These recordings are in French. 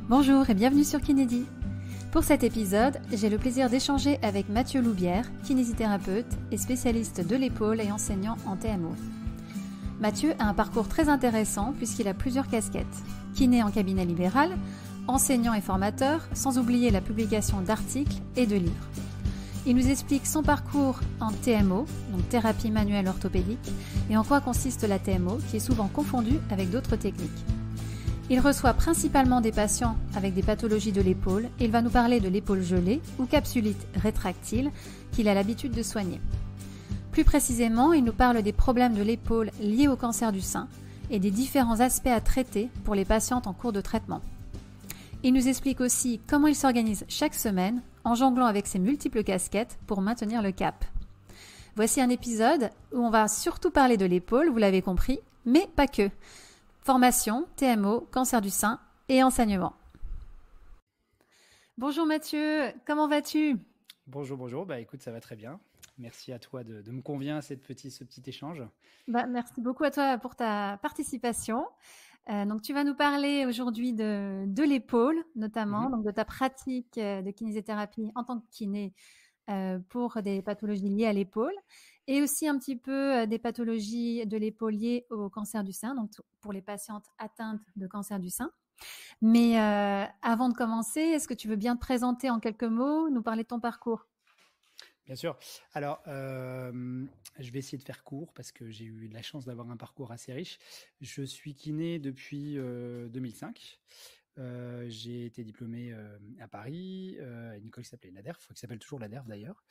Bonjour et bienvenue sur Kinédi. Pour cet épisode, j'ai le plaisir d'échanger avec Mathieu Loubière, kinésithérapeute et spécialiste de l'épaule et enseignant en TMO. Mathieu a un parcours très intéressant puisqu'il a plusieurs casquettes. Kiné en cabinet libéral, enseignant et formateur, sans oublier la publication d'articles et de livres. Il nous explique son parcours en TMO, donc thérapie manuelle orthopédique, et en quoi consiste la TMO, qui est souvent confondue avec d'autres techniques. Il reçoit principalement des patients avec des pathologies de l'épaule et il va nous parler de l'épaule gelée ou capsulite rétractile qu'il a l'habitude de soigner. Plus précisément, il nous parle des problèmes de l'épaule liés au cancer du sein et des différents aspects à traiter pour les patientes en cours de traitement. Il nous explique aussi comment il s'organise chaque semaine en jonglant avec ses multiples casquettes pour maintenir le cap. Voici un épisode où on va surtout parler de l'épaule, vous l'avez compris, mais pas que. Formation, TMO, cancer du sein et enseignement. Bonjour Mathieu, comment vas-tu ? Bonjour. Écoute, ça va très bien. Merci à toi de me convier à ce petit échange. Merci beaucoup à toi pour ta participation. Donc, tu vas nous parler aujourd'hui de l'épaule, notamment, donc de ta pratique de kinésithérapie en tant que kiné pour des pathologies liées à l'épaule et aussi un petit peu des pathologies de l'épaule liées au cancer du sein, donc pour les patientes atteintes de cancer du sein. Mais avant de commencer, est-ce que tu veux bien te présenter en quelques mots, nous parler de ton parcours ? Bien sûr. Alors, je vais essayer de faire court parce que j'ai eu la chance d'avoir un parcours assez riche. Je suis kiné depuis 2005. J'ai été diplômé à Paris, à une école qui s'appelait l'ADERF, qui s'appelle toujours l'ADERF d'ailleurs.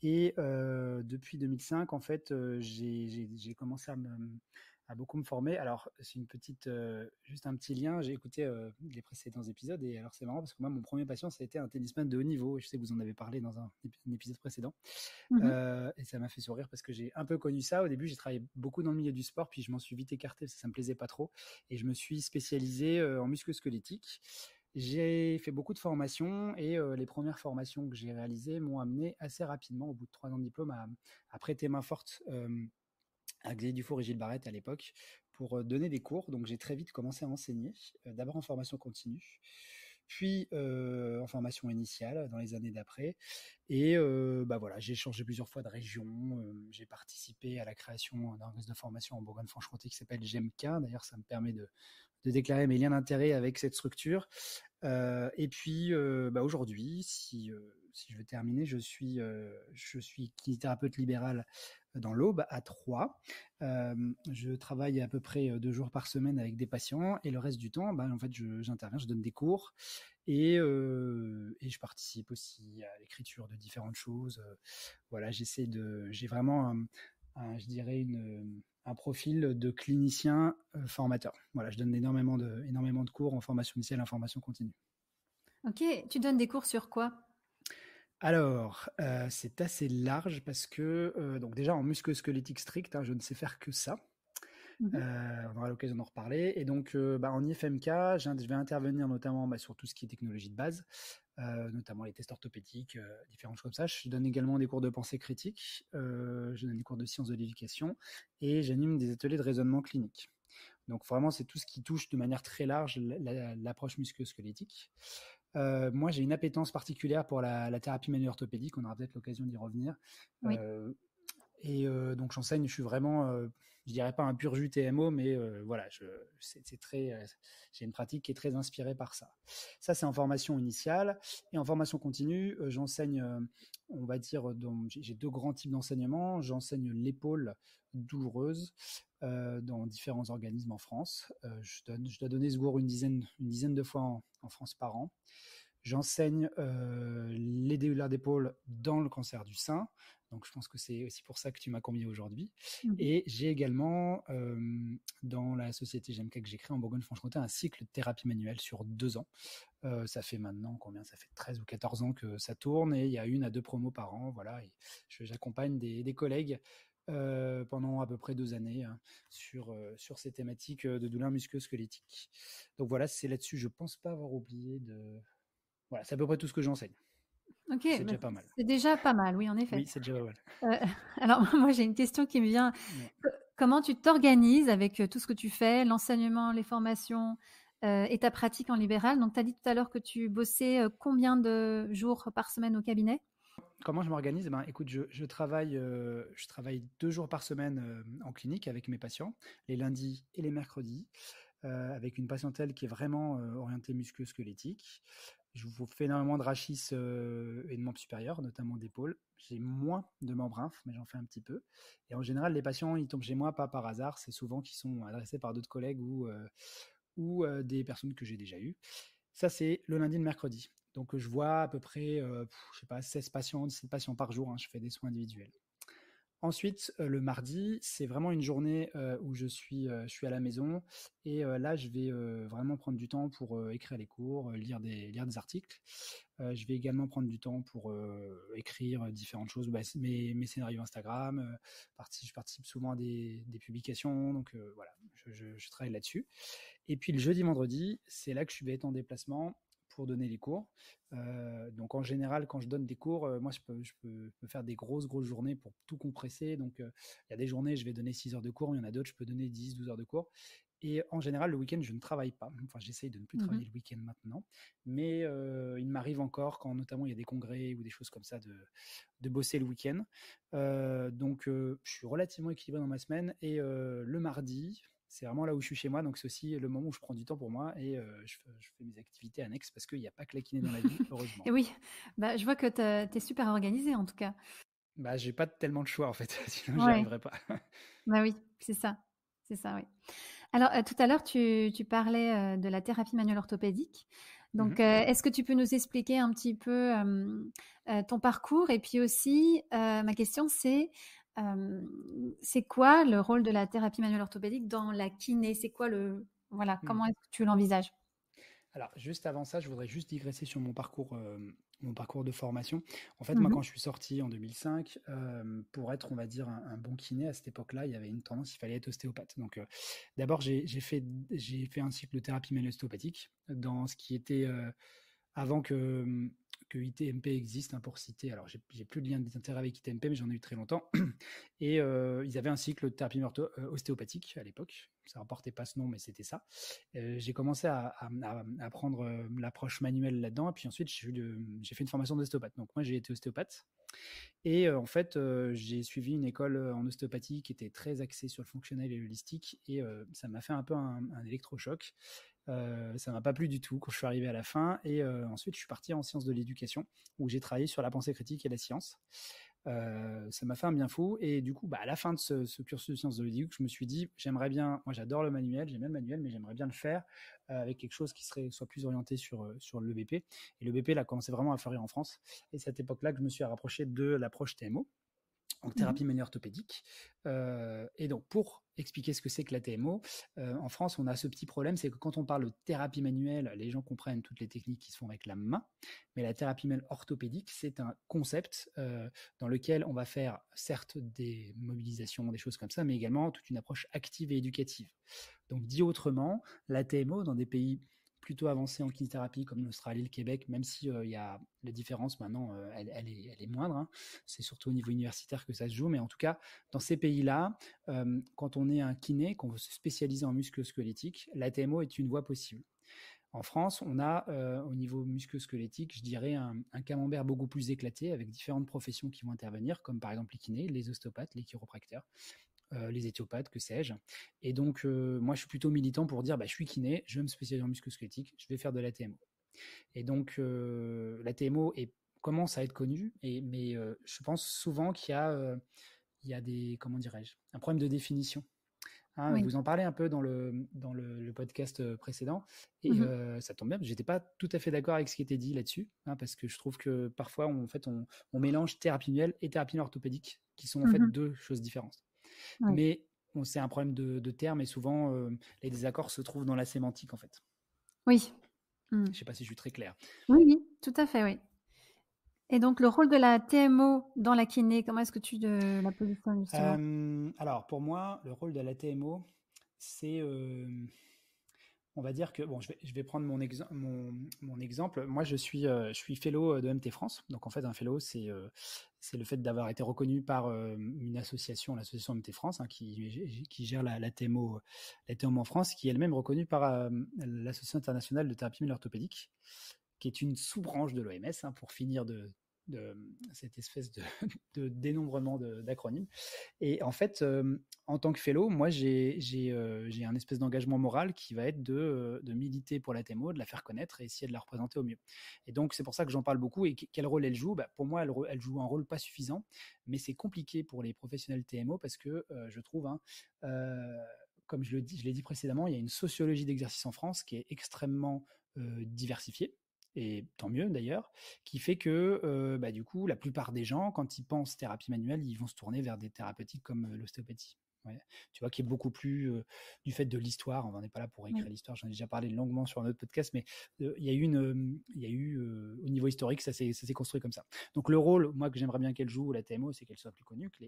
Et depuis 2005, en fait, j'ai commencé à beaucoup me former. Alors, c'est juste un petit lien. J'ai écouté les précédents épisodes et alors c'est marrant parce que moi, mon premier patient, ça a été un tennisman de haut niveau. Je sais que vous en avez parlé dans un épisode précédent. Et ça m'a fait sourire parce que j'ai un peu connu ça. Au début, j'ai travaillé beaucoup dans le milieu du sport, puis je m'en suis vite écarté parce que ça me plaisait pas trop. Et je me suis spécialisé en musculo-squelettique. J'ai fait beaucoup de formations et les premières formations que j'ai réalisées m'ont amené assez rapidement, au bout de 3 ans de diplôme, à prêter main forte à Xavier Dufour et Gilles Barrette à l'époque pour donner des cours. Donc j'ai très vite commencé à enseigner, d'abord en formation continue, puis en formation initiale dans les années d'après. Et voilà, j'ai changé plusieurs fois de région. J'ai participé à la création d'un organisme de formation en Bourgogne-Franche-Comté qui s'appelle GEMK. D'ailleurs, ça me permet de déclarer mes liens d'intérêt avec cette structure. Et puis aujourd'hui, si je veux terminer, je suis kinésithérapeute libéral dans l'Aube à Troyes. Je travaille à peu près 2 jours par semaine avec des patients et le reste du temps, en fait, j'interviens, je donne des cours et je participe aussi à l'écriture de différentes choses. Voilà, j'ai vraiment je dirais un profil de clinicien formateur. Voilà, je donne énormément de cours en formation initiale et en formation continue. Ok, tu donnes des cours sur quoi ? Alors, c'est assez large parce que, donc déjà en musculo-squelettique strict, je ne sais faire que ça. On aura l'occasion d'en reparler. Et donc, en IFMK, je vais intervenir notamment sur tout ce qui est technologie de base, notamment les tests orthopédiques, différentes choses comme ça. Je donne également des cours de pensée critique, je donne des cours de sciences de l'éducation et j'anime des ateliers de raisonnement clinique. Donc vraiment, c'est tout ce qui touche de manière très large l'approche musculo-squelettique. Moi, j'ai une appétence particulière pour la thérapie manuelle orthopédique. On aura peut-être l'occasion d'y revenir. Oui. Donc, j'enseigne. Je suis vraiment, je dirais pas un pur jus TMO, mais voilà, j'ai une pratique qui est très inspirée par ça. Ça, c'est en formation initiale. Et en formation continue, j'enseigne, on va dire, j'ai 2 grands types d'enseignement. J'enseigne l'épaule douloureuse dans différents organismes en France. Je dois donner ce cours une dizaine de fois en France par an. J'enseigne les déhulaires d'épaule dans le cancer du sein. Donc, je pense que c'est aussi pour ça que tu m'as convié aujourd'hui. Et j'ai également, dans la société GEMK que j'ai créée en Bourgogne-Franche-Comté, un cycle de thérapie manuelle sur 2 ans. Ça fait maintenant, ça fait 13 ou 14 ans que ça tourne et il y a 1 à 2 promos par an. Voilà, et j'accompagne des collègues pendant à peu près 2 années sur ces thématiques de douleurs musculo-squelettiques. Donc voilà, c'est là-dessus. Je ne pense pas avoir oublié de... Voilà, c'est à peu près tout ce que j'enseigne. Ok, c'est déjà pas mal. C'est déjà pas mal, oui, en effet. Oui, c'est déjà pas mal. Alors, moi, j'ai une question qui me vient. Ouais. Comment tu t'organises avec tout ce que tu fais, l'enseignement, les formations, et ta pratique en libéral. Donc, tu as dit tout à l'heure que tu bossais combien de jours par semaine au cabinet? Comment je m'organise? Ben, écoute, je travaille 2 jours par semaine en clinique avec mes patients, les lundis et les mercredis, avec une patientèle qui est vraiment orientée musculo-squelettique. Je vous fais énormément de rachis et de membres supérieurs, notamment d'épaule. J'ai moins de membres infs, mais j'en fais un petit peu. Et en général, les patients, ils tombent chez moi pas par hasard. C'est souvent qu'ils sont adressés par d'autres collègues ou des personnes que j'ai déjà eues. Ça, c'est le lundi et le mercredi. Donc, je vois à peu près, je sais pas, 16 patients, 17 patients par jour. Hein, je fais des soins individuels. Ensuite, le mardi, c'est vraiment une journée où je suis à la maison et là, je vais vraiment prendre du temps pour écrire les cours, lire des articles. Je vais également prendre du temps pour écrire différentes choses, bah, mes scénarios Instagram. Je participe souvent à des publications, donc voilà, je travaille là-dessus. Et puis le jeudi, vendredi, c'est là que je vais être en déplacement pour donner les cours. Donc en général, quand je donne des cours, moi je peux faire des grosses journées pour tout compresser. Donc il y a des journées, je vais donner 6 heures de cours, il y en a d'autres, je peux donner 10, 12 heures de cours. Et en général, le week-end, je ne travaille pas. Enfin, j'essaye de ne plus Mhm. travailler le week-end maintenant. Mais il m'arrive encore, quand notamment il y a des congrès ou des choses comme ça, de bosser le week-end. Donc je suis relativement équilibré dans ma semaine. Et le mardi, c'est vraiment là où je suis chez moi, donc c'est aussi le moment où je prends du temps pour moi et je fais mes activités annexes parce qu'il n'y a pas que la kiné dans la vie, heureusement. Et oui, bah, je vois que tu es super organisé en tout cas. Bah, j'ai pas tellement de choix en fait, sinon j'y Ouais, arriverais pas. bah oui, c'est ça. C'est ça, oui. Alors, tout à l'heure, tu parlais de la thérapie manuelle orthopédique. Donc, Mhm. est-ce que tu peux nous expliquer un petit peu ton parcours? Et puis aussi, ma question, c'est quoi le rôle de la thérapie manuelle orthopédique dans la kiné? C'est quoi voilà, Mhm. comment est-ce que tu l'envisages? Alors, juste avant ça, je voudrais juste digresser sur mon parcours de formation. En fait, moi, Mhm, quand je suis sorti en 2005, pour être, on va dire, un bon kiné à cette époque-là, il y avait une tendance, il fallait être ostéopathe. Donc, d'abord, j'ai fait un cycle de thérapie manuelle ostéopathique dans ce qui était avant que ITMP existe, hein, pour citer. Alors, j'ai plus de lien d'intérêt avec ITMP, mais j'en ai eu très longtemps. Et ils avaient un cycle de thérapie ostéopathique à l'époque. Ça ne portait pas ce nom, mais c'était ça. J'ai commencé à prendre l'approche manuelle là-dedans. Et puis ensuite, j'ai fait une formation d'ostéopathe. Donc, moi, j'ai été ostéopathe. Et en fait, j'ai suivi une école en ostéopathie qui était très axée sur le fonctionnel et l'holistique. Et ça m'a fait un peu un électrochoc. Ça m'a pas plu du tout quand je suis arrivé à la fin. Et ensuite, je suis parti en sciences de l'éducation, où j'ai travaillé sur la pensée critique et la science. Ça m'a fait un bien fou. Et du coup, bah, à la fin de ce cursus de sciences de l'éducation, je me suis dit, j'aimerais bien, moi j'adore le manuel, j'aime bien le manuel, mais j'aimerais bien le faire avec quelque chose qui soit plus orienté sur le BP. Et le BP, là, commençait vraiment à fleurir en France. Et c'est à cette époque-là que je me suis rapproché de l'approche TMO, en mhm. thérapie manuelle orthopédique. Et donc, pour expliquer ce que c'est que la TMO, en France, on a ce petit problème, c'est que quand on parle de thérapie manuelle, les gens comprennent toutes les techniques qui se font avec la main, mais la thérapie manuelle orthopédique, c'est un concept dans lequel on va faire certes des mobilisations, des choses comme ça, mais également toute une approche active et éducative. Donc, dit autrement, la TMO, dans des pays plutôt avancés en kinésithérapie comme l'Australie, le Québec, même si y a la différence maintenant, elle est moindre, hein. C'est surtout au niveau universitaire que ça se joue, mais en tout cas, dans ces pays-là, quand on est un kiné, qu'on veut se spécialiser en musculo-squelettique, la TMO est une voie possible. En France, on a au niveau musculo-squelettique, je dirais, un camembert beaucoup plus éclaté avec différentes professions qui vont intervenir, comme par exemple les kinés, les ostéopathes, les chiropracteurs, les éthiopathes, que sais-je. Et donc, moi, je suis plutôt militant pour dire, bah, je suis kiné, je vais me spécialiser en musculo-squelettique, je vais faire de la TMO. Et donc, la TMO commence à être connue, mais je pense souvent il y a des, comment dirais-je, un problème de définition. Hein, Oui. vous en parlez un peu le podcast précédent, et Mhm. ça tombe bien, j'étais pas tout à fait d'accord avec ce qui était dit là-dessus, hein, parce que je trouve que parfois, on mélange thérapie manuelle et thérapie orthopédique, qui sont en fait Mhm. deux choses différentes. Oui. Mais c'est un problème de termes, et souvent, les désaccords se trouvent dans la sémantique, en fait. Oui. Mm. Je sais pas si je suis très clair. Oui, oui, tout à fait, oui. Et donc, le rôle de la TMO dans la kiné, comment est-ce que tu la positionnes justement? Alors, pour moi, le rôle de la TMO, c'est On va dire que, bon, je vais prendre mon exemple. Moi, je suis fellow de MT France. Donc, en fait, un fellow, c'est le fait d'avoir été reconnu par une association, l'association MT France, hein, qui gère la TMO en France, qui est elle-même reconnue par l'Association internationale de thérapie manuelle orthopédique, qui est une sous-branche de l'OMS, hein, pour finir de cette espèce de dénombrement d'acronymes. Et en fait, en tant que fellow, moi, j'ai un espèce d'engagement moral qui va être de militer pour la TMO, de la faire connaître et essayer de la représenter au mieux. Et donc, c'est pour ça que j'en parle beaucoup. Et quel rôle elle joue? Bah, pour moi, elle joue un rôle pas suffisant, mais c'est compliqué pour les professionnels TMO parce que je trouve, hein, comme je l'ai dit précédemment, il y a une sociologie d'exercice en France qui est extrêmement diversifiée, et tant mieux d'ailleurs, qui fait que bah, du coup, la plupart des gens, quand ils pensent thérapie manuelle, ils vont se tourner vers des thérapeutiques comme l'ostéopathie. Ouais. Tu vois, qui est beaucoup plus du fait de l'histoire. On n'en est pas là pour écrire Oui. l'histoire. J'en ai déjà parlé longuement sur un autre podcast, mais il y a eu au niveau historique, ça s'est construit comme ça. Donc le rôle, moi, que j'aimerais bien qu'elle joue, la TMO, c'est qu'elle soit plus connue, que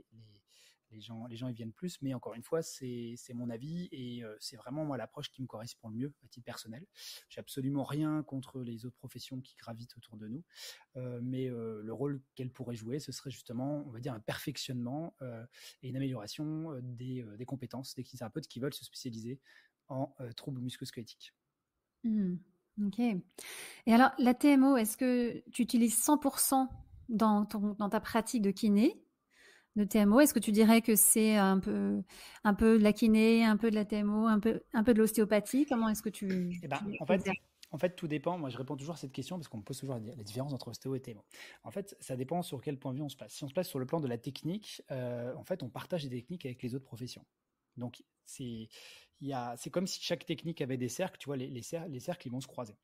les gens y viennent plus. Mais encore une fois, c'est mon avis et c'est vraiment moi l'approche qui me correspond le mieux à titre personnel. J'ai absolument rien contre les autres professions qui gravitent autour de nous, mais le rôle qu'elle pourrait jouer, ce serait justement, on va dire, un perfectionnement et une amélioration des compétences des kinésithérapeutes qui veulent se spécialiser en troubles musculo-squelettiques. Ok. Et alors, la TMO, est-ce que tu utilises 100% dans ta pratique de kiné, de TMO? Est-ce que tu dirais que c'est un peu de la kiné, un peu de la TMO, un peu de l'ostéopathie? Comment est-ce que tu Eh ben, exerces? en fait, tout dépend. Moi, je réponds toujours à cette question parce qu'on me pose toujours la différence entre ostéo et TMO. En fait, ça dépend sur quel point de vue on se place. Si on se place sur le plan de la technique, en fait, on partage des techniques avec les autres professions. Donc, c'est comme si chaque technique avait des cercles. Tu vois, les cercles, ils vont se croiser.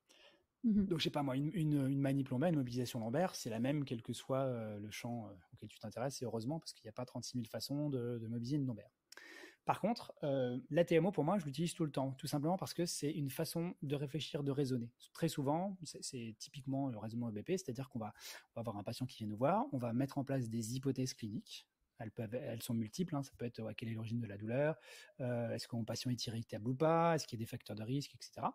Donc, je sais pas moi, une manip lombaire, une mobilisation lombaire, c'est la même quel que soit le champ auquel tu t'intéresses, et heureusement, parce qu'il n'y a pas 36 000 façons de mobiliser une lombaire. Par contre, la TMO, pour moi, je l'utilise tout le temps, tout simplement parce que c'est une façon de réfléchir, de raisonner. Très souvent, c'est typiquement le raisonnement EBP, c'est-à-dire on va avoir un patient qui vient nous voir, on va mettre en place des hypothèses cliniques. Elles sont multiples, hein. Ça peut être quelle est l'origine de la douleur, est-ce que mon patient est irritable ou pas, est-ce qu'il y a des facteurs de risque, etc.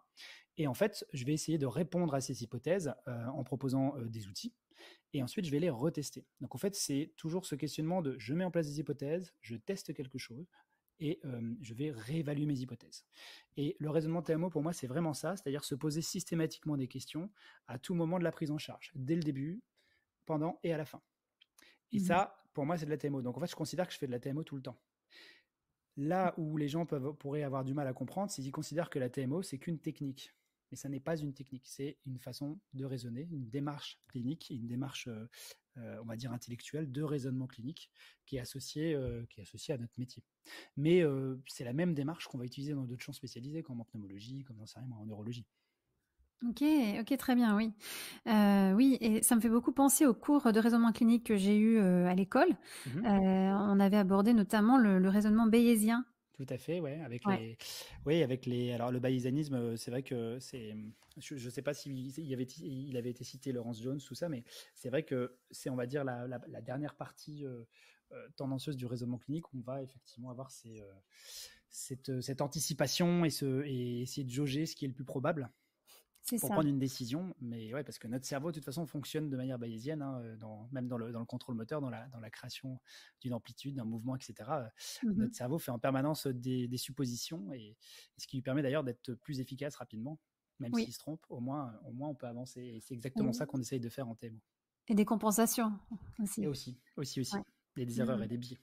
Et en fait, je vais essayer de répondre à ces hypothèses en proposant des outils. Et ensuite, je vais les retester. Donc en fait, c'est toujours ce questionnement de je mets en place des hypothèses, je teste quelque chose, et je vais réévaluer mes hypothèses. Et le raisonnement TMO, pour moi, c'est vraiment ça, c'est-à-dire se poser systématiquement des questions à tout moment de la prise en charge, dès le début, pendant et à la fin. Et ça, pour moi, c'est de la TMO. Donc en fait, je considère que je fais de la TMO tout le temps. Là où les gens pourraient avoir du mal à comprendre, c'est qu'ils considèrent que la TMO, c'est qu'une technique. Mais ça n'est pas une technique, c'est une façon de raisonner, une démarche clinique, une démarche, on va dire, intellectuelle de raisonnement clinique qui est associée à notre métier. Mais c'est la même démarche qu'on va utiliser dans d'autres champs spécialisés, comme en pneumologie, comme en neurologie. Ok, ok, très bien, oui. Oui, et ça me fait beaucoup penser aux cours de raisonnement clinique que j'ai eu à l'école. Mmh. On avait abordé notamment le raisonnement bayésien. Tout à fait, ouais, Ouais. alors le bayésianisme, c'est vrai que je sais pas il avait été cité Lawrence Jones, tout ça, mais c'est vrai que c'est, on va dire, la dernière partie tendancieuse du raisonnement clinique où on va effectivement avoir cette anticipation et essayer de jauger ce qui est le plus probable C'est pour ça. prendre une décision. Mais ouais, parce que notre cerveau, de toute façon, fonctionne de manière bayésienne, hein, même dans le contrôle moteur, dans la création d'une amplitude, d'un mouvement, etc. Mhm. Notre cerveau fait en permanence des suppositions, et ce qui lui permet d'ailleurs d'être plus efficace rapidement, même Oui. s'il se trompe, au moins on peut avancer. Et c'est exactement ça Et qu'on essaye de faire en TMO. et des compensations Et aussi. aussi, Ouais. il y a des erreurs et Mhm. des biais.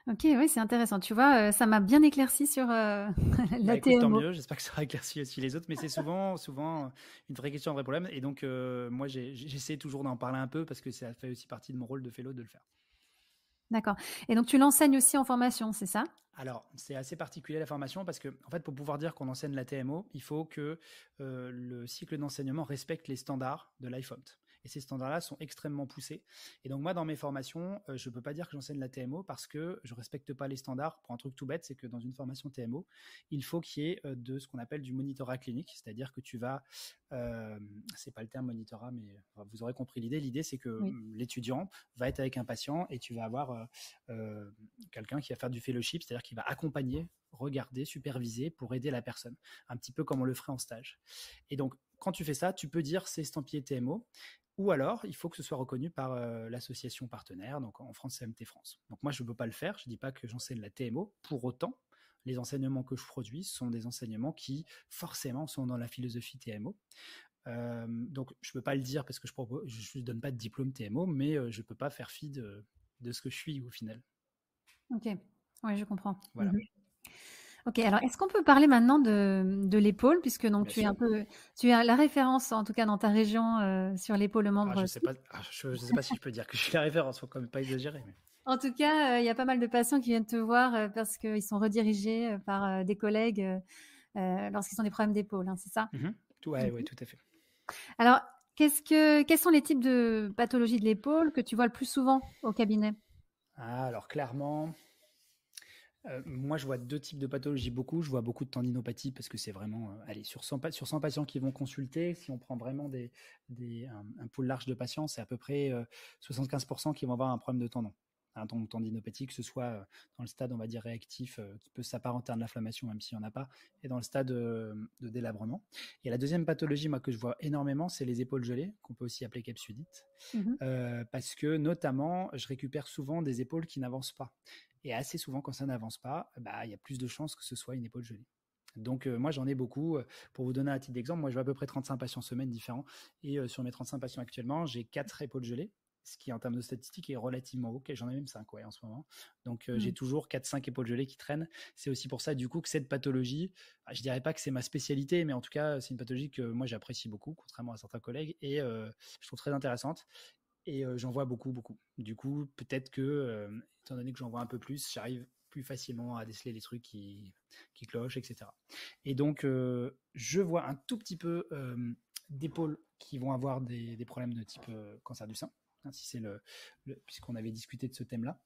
Ok, oui, c'est intéressant. Tu vois, ça m'a bien éclairci sur Bah la écoute, tant TMO. mieux, j'espère que ça aura éclairci aussi les autres, mais c'est souvent une vraie question, un vrai problème. Et donc, moi, j'essaie toujours d'en parler un peu parce que ça fait aussi partie de mon rôle de fellow de le faire. D'accord. Et donc tu l'enseignes aussi en formation, c'est ça? Alors, c'est assez particulier la formation parce que, en fait, pour pouvoir dire qu'on enseigne la TMO, il faut que le cycle d'enseignement respecte les standards de l'IFOMT. Et ces standards-là sont extrêmement poussés. Et donc, moi, dans mes formations, je ne peux pas dire que j'enseigne la TMO parce que je ne respecte pas les standards. Pour un truc tout bête, c'est que dans une formation TMO, il faut qu'il y ait de ce qu'on appelle du monitorat clinique. C'est-à-dire que tu vas, c'est pas le terme monitorat, mais vous aurez compris l'idée. L'idée, c'est que Oui. l'étudiant va être avec un patient et tu vas avoir quelqu'un qui va faire du fellowship, c'est-à-dire qui va accompagner regarder, superviser pour aider la personne, un petit peu comme on le ferait en stage. Et donc, quand tu fais ça, tu peux dire c'est estampillé TMO, ou alors il faut que ce soit reconnu par l'association partenaire, donc en France, c'est MT France. Donc moi, je ne peux pas le faire, je ne dis pas que j'enseigne la TMO, pour autant, les enseignements que je produis sont des enseignements qui, forcément, sont dans la philosophie TMO. Donc, je ne peux pas le dire parce que je ne donne pas de diplôme TMO, mais je ne peux pas faire fi de ce que je suis au final. Ok, oui, je comprends. Voilà. Ok, alors est-ce qu'on peut parler maintenant de l'épaule, puisque donc Bien sûr. tu es la référence, en tout cas dans ta région, sur l'épaule membre Je sais pas, je sais pas si je peux dire que je suis la référence, faut quand même pas exagérer. Mais... En tout cas, il y a pas mal de patients qui viennent te voir parce qu'ils sont redirigés par des collègues lorsqu'ils ont des problèmes d'épaule, hein, c'est ça? Ouais, tout à fait. Alors, quels sont les types de pathologies de l'épaule que tu vois le plus souvent au cabinet? Alors clairement, moi je vois 2 types de pathologies beaucoup. Je vois beaucoup de tendinopathie parce que c'est vraiment, allez, sur 100 patients qui vont consulter, si on prend vraiment un pool large de patients, c'est à peu près 75% qui vont avoir un problème de tendon. Un tendon tendinopathie, que ce soit dans le stade, on va dire, réactif, qui peut s'apparenter à de l'inflammation, même s'il n'y en a pas, et dans le stade de délabrement. Et la deuxième pathologie, moi, que je vois énormément, c'est les épaules gelées, qu'on peut aussi appeler capsulite, parce que notamment, je récupère souvent des épaules qui n'avancent pas. Et assez souvent, quand ça n'avance pas, il y a plus de chances que ce soit une épaule gelée. Donc, moi, j'en ai beaucoup. Pour vous donner un titre d'exemple, moi, je vois à peu près 35 patients semaine différents. Et sur mes 35 patients actuellement, j'ai 4 épaules gelées, ce qui, en termes de statistiques, est relativement haut. J'en ai même 5 en ce moment. Donc, j'ai toujours 4-5 épaules gelées qui traînent. C'est aussi pour ça, du coup, que cette pathologie, je dirais pas que c'est ma spécialité, mais en tout cas, c'est une pathologie que moi, j'apprécie beaucoup, contrairement à certains collègues, et je trouve très intéressante. Et j'en vois beaucoup, beaucoup. Du coup, peut-être que, étant donné que j'en vois un peu plus, j'arrive plus facilement à déceler les trucs qui clochent, etc. Et donc, je vois un tout petit peu d'épaules qui vont avoir des problèmes de type cancer du sein, hein, si c'est puisqu'on avait discuté de ce thème-là.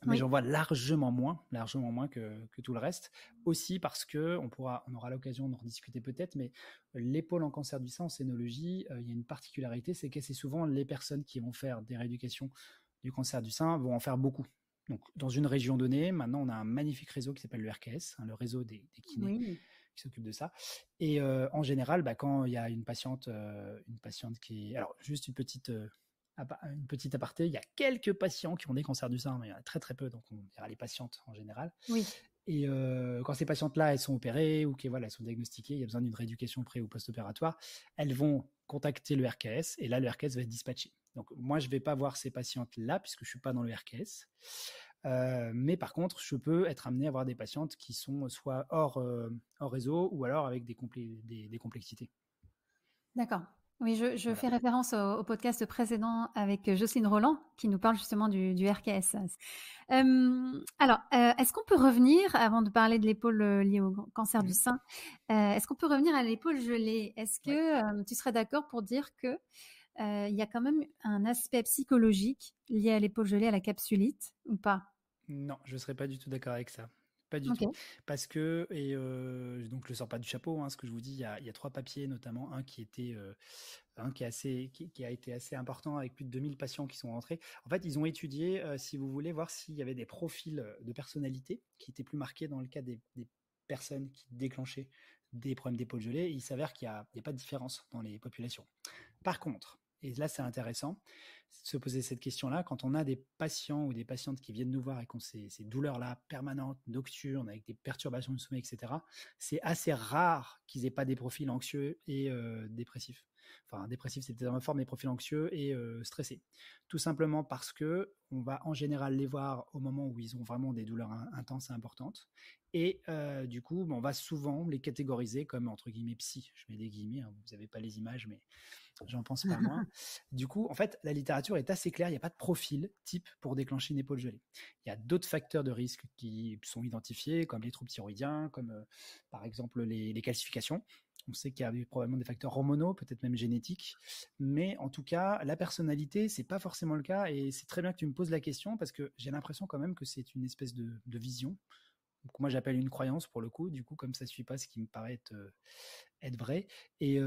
Mais Oui. j'en vois largement moins que tout le reste. Aussi parce que on aura l'occasion d'en rediscuter peut-être, mais l'épaule en cancer du sein en scénologie, il y a une particularité, c'est qu'assez souvent les personnes qui vont faire des rééducations du cancer du sein vont en faire beaucoup. Donc, dans une région donnée, maintenant, on a un magnifique réseau qui s'appelle le RKS, hein, le réseau des kinés Oui. qui s'occupe de ça. Et en général, quand il y a une patiente qui est... Alors, juste une petite aparté, il y a quelques patients qui ont des cancers du sein, mais il y en a très très peu, donc on dira les patientes en général. Oui. Et quand ces patientes-là, elles sont opérées ou qu'elles sont diagnostiquées, il y a besoin d'une rééducation pré- ou post-opératoire, elles vont contacter le RKS et là, le RKS va être dispatché. Donc moi, je ne vais pas voir ces patientes-là puisque je ne suis pas dans le RKS. Mais par contre, je peux être amené à voir des patientes qui sont soit hors réseau ou alors avec des complexités. D'accord. Oui, je Voilà. fais référence au podcast précédent avec Jocelyne Roland qui nous parle justement du RKS. Alors, est-ce qu'on peut revenir, avant de parler de l'épaule liée au cancer du sein, est-ce qu'on peut revenir à l'épaule gelée? Est-ce Ouais. que tu serais d'accord pour dire que il y a quand même un aspect psychologique lié à l'épaule gelée, à la capsulite, ou pas? Non, je ne serais pas du tout d'accord avec ça. Pas du tout. Ok. Parce que, et donc je ne sors pas du chapeau, hein, ce que je vous dis, il y a 3 papiers, notamment un qui était qui a été assez important avec plus de 2000 patients qui sont rentrés. En fait, ils ont étudié, si vous voulez, voir s'il y avait des profils de personnalité qui étaient plus marqués dans le cas des personnes qui déclenchaient des problèmes d'épaule gelée. Et il s'avère qu'il n'y a pas de différence dans les populations. Par contre, et là c'est intéressant, se poser cette question-là, quand on a des patients ou des patientes qui viennent nous voir et qui ont ces douleurs-là permanentes, nocturnes, avec des perturbations du sommeil, etc., c'est assez rare qu'ils aient pas des profils anxieux et dépressifs. Enfin, dépressif, c'est peut-être un fort, mais profils anxieux et stressés. Tout simplement parce que on va en général les voir au moment où ils ont vraiment des douleurs intenses et importantes. Et du coup, on va souvent les catégoriser comme, entre guillemets, psy. Je mets des guillemets, hein, vous n'avez pas les images, mais j'en pense pas moins. Du coup, en fait, la littérature est assez claire. Il n'y a pas de profil type pour déclencher une épaule gelée. Il y a d'autres facteurs de risque qui sont identifiés, comme les troubles thyroïdiens, comme par exemple les calcifications. On sait qu'il y a probablement des facteurs hormonaux, peut-être même génétiques. Mais en tout cas, la personnalité, c'est pas forcément le cas. Et c'est très bien que tu me poses la question parce que j'ai l'impression quand même que c'est une espèce de vision. Donc moi, j'appelle une croyance pour le coup. Du coup, comme ça ne suit pas ce qui me paraît être vrai. Et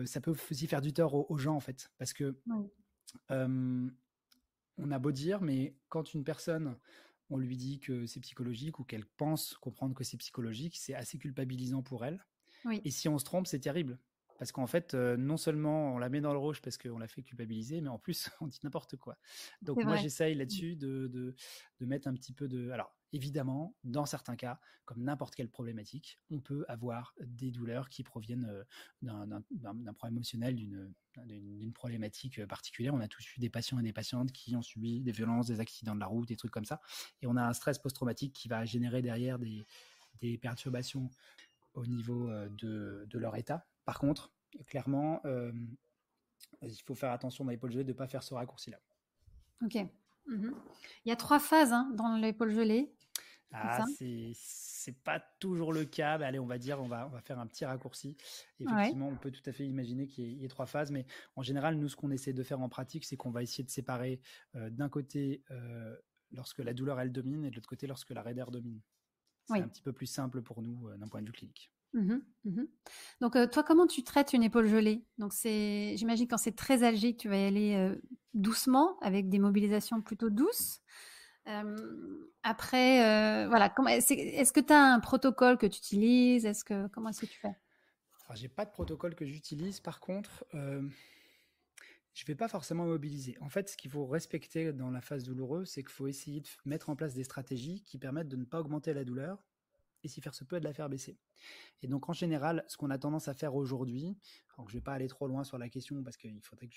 ça peut aussi faire du tort aux gens, en fait. Parce que Oui. on a beau dire, mais quand une personne on lui dit que c'est psychologique ou qu'elle pense comprendre que c'est psychologique, c'est assez culpabilisant pour elle. Oui, Et si on se trompe, c'est terrible. Parce qu'en fait, non seulement on la met dans le rouge parce qu'on l'a fait culpabiliser, mais en plus, on dit n'importe quoi. Donc c'est moi, vrai. j'essaye Mmh. là-dessus de mettre un petit peu de... Alors, évidemment, dans certains cas, comme n'importe quelle problématique, on peut avoir des douleurs qui proviennent d'un problème émotionnel, d'une problématique particulière. On a tous eu des patients et des patientes qui ont subi des violences, des accidents de la route, des trucs comme ça. Et on a un stress post-traumatique qui va générer derrière des perturbations au niveau de leur état. Par contre, clairement, il faut faire attention dans l'épaule gelée de ne pas faire ce raccourci-là. OK. Mmh. Il y a 3 phases, hein, dans l'épaule gelée, c'est Ah, ça? c'est pas toujours le cas. Mais allez, on va dire, on va faire un petit raccourci. Ouais. Effectivement, on peut tout à fait imaginer qu'il y ait 3 phases, mais en général, nous, ce qu'on essaie de faire en pratique, c'est qu'on va essayer de séparer d'un côté lorsque la douleur elle domine et de l'autre côté lorsque la raideur domine. C'est Oui. un petit peu plus simple pour nous d'un point de vue clinique. Mmh. Mmh. Donc, toi, comment tu traites une épaule gelée? Donc j'imagine quand c'est très algique, tu vas y aller, doucement avec des mobilisations plutôt douces. Après, voilà, est-ce que tu as un protocole que tu utilises? Comment est-ce que tu fais? Alors, j'ai pas de protocole que j'utilise. Par contre, je ne vais pas forcément mobiliser. En fait, ce qu'il faut respecter dans la phase douloureuse, c'est qu'il faut essayer de mettre en place des stratégies qui permettent de ne pas augmenter la douleur et si faire se peut de la faire baisser. Et donc en général, ce qu'on a tendance à faire aujourd'hui, alors je ne vais pas aller trop loin sur la question parce qu'il faudrait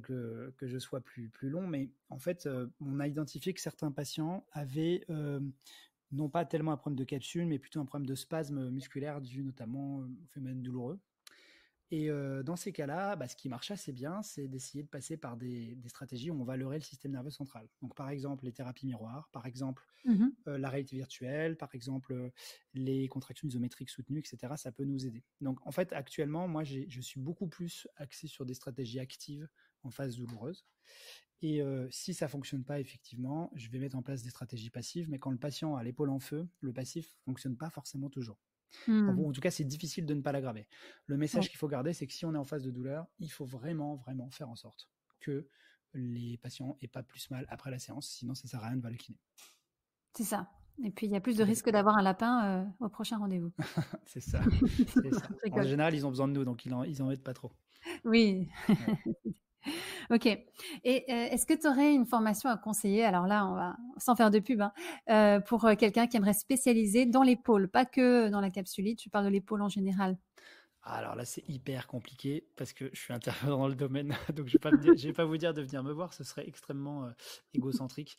que je sois plus long, mais en fait, on a identifié que certains patients avaient non pas tellement un problème de capsule, mais plutôt un problème de spasme musculaire dû notamment au phénomène douloureux. Et dans ces cas-là, ce qui marche assez bien, c'est d'essayer de passer par des stratégies où on va leurrer le système nerveux central. Donc par exemple les thérapies miroirs, par exemple Mmh. la réalité virtuelle, par exemple les contractions isométriques soutenues, etc. Ça peut nous aider. Donc en fait actuellement, moi je suis beaucoup plus axé sur des stratégies actives en phase douloureuse. Et si ça fonctionne pas effectivement, je vais mettre en place des stratégies passives. Mais quand le patient a l'épaule en feu, le passif fonctionne pas forcément toujours. Mmh. En tout cas, c'est difficile de ne pas l'aggraver. Le Oui, message qu'il faut garder, c'est que si on est en phase de douleur, il faut vraiment, vraiment faire en sorte que les patients aient pas plus mal après la séance, sinon ça sert à rien de voir le kiné. c'est ça. Et puis il y a plus de Tout à fait. risques d'avoir un lapin, au prochain rendez-vous. C'est ça. C'est ça. Je En rigole. général, ils ont besoin de nous, donc ils en mettent pas trop. Oui. Ouais. OK. Et est-ce que tu aurais une formation à conseiller? Alors là, on va sans faire de pub, hein, pour, quelqu'un qui aimerait se spécialiser dans l'épaule, pas que dans la capsulite, je parle de l'épaule en général. Alors là, c'est hyper compliqué parce que je suis intervenant dans le domaine, donc je vais pas vous dire de venir me voir, ce serait extrêmement égocentrique.